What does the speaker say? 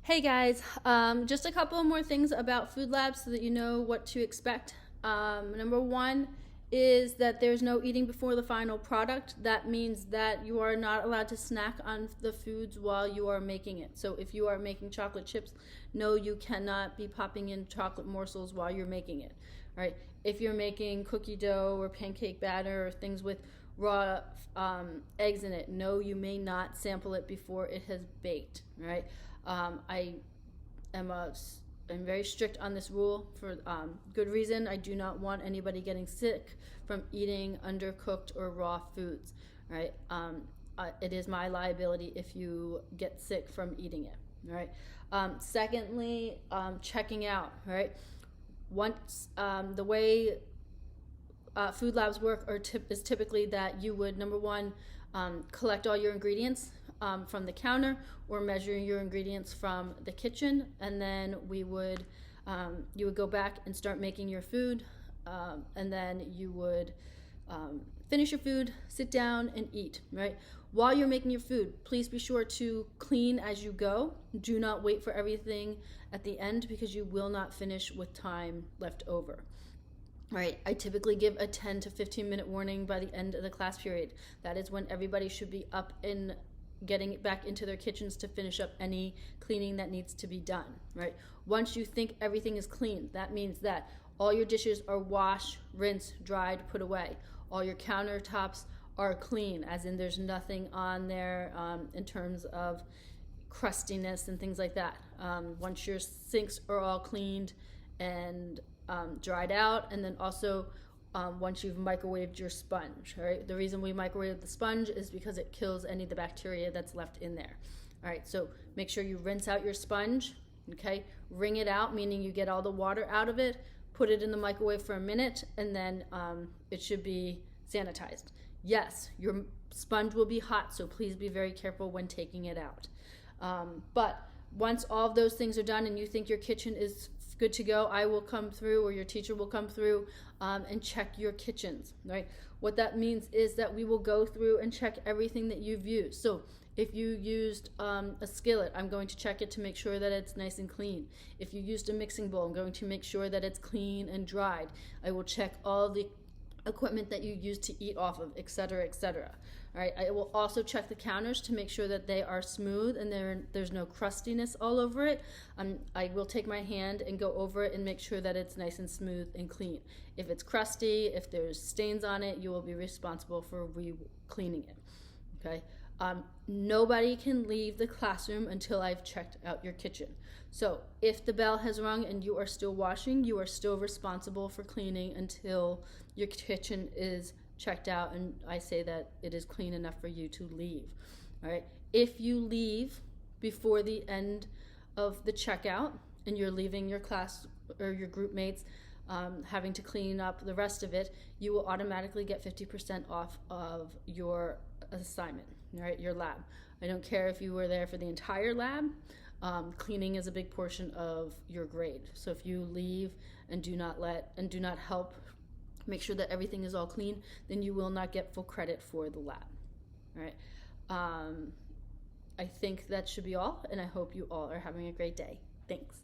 Hey guys, just a couple more things about food labs so that you know what to expect. Number one is that there's no eating before the final product. That means that you are not allowed to snack on the foods while you are making it. So if you are making chocolate chips, no, you cannot be popping in chocolate morsels while you're making it. All right. If you're making cookie dough or pancake batter or things with raw eggs in it, no, you may not sample it before it has baked. Right. I am I'm very strict on this rule for good reason. I do not want anybody getting sick from eating undercooked or raw foods. Right? It is my liability if you get sick from eating it. Right? Secondly, checking out. Right? Once the way food labs work is typically that you would, number one, collect all your ingredients from the counter or measure your ingredients from the kitchen, and then you would go back and start making your food, and then you would finish your food, sit down, and eat. Right? While you're making your food, please be sure to clean as you go. Do not wait for everything at the end because you will not finish with time left over. Right, I typically give a 10 to 15-minute warning by the end of the class period. That is when everybody should be up and getting back into their kitchens to finish up any cleaning that needs to be done. Right, once you think everything is clean, that means that all your dishes are washed, rinsed, dried, put away. All your countertops are clean, as in there's nothing on there in terms of crustiness and things like that. Once your sinks are all cleaned and dried out, and then also once you've microwaved your sponge. All right, the reason we microwave the sponge is because it kills any of the bacteria that's left in there. All right, so make sure you rinse out your sponge. Okay, wring it out, meaning you get all the water out of it. Put it in the microwave for a minute, and then it should be sanitized. Yes, your sponge will be hot, so please be very careful when taking it out. But once all of those things are done and you think your kitchen is good to go, I will come through, or your teacher will come through and check your kitchens. Right? What that means is that we will go through and check everything that you've used. So if you used a skillet, I'm going to check it to make sure that it's nice and clean. If you used a mixing bowl, I'm going to make sure that it's clean and dried. I will check all the equipment that you use to eat off of, etc., etc. All right. I will also check the counters to make sure that they are smooth and there's no crustiness all over it. I will take my hand and go over it and make sure that it's nice and smooth and clean. If it's crusty, if there's stains on it, you will be responsible for cleaning it. Okay. Nobody can leave the classroom until I've checked out your kitchen. So if the bell has rung and you are still washing, you are still responsible for cleaning until your kitchen is checked out and I say that it is clean enough for you to leave. All right. If you leave before the end of the checkout and you're leaving your class or your group mates having to clean up the rest of it, you will automatically get 50% off of your assignment, right? Your lab. I don't care if you were there for the entire lab. Cleaning is a big portion of your grade. So if you leave and do not help make sure that everything is all clean, then you will not get full credit for the lab. All right. I think that should be all, and I hope you all are having a great day. Thanks.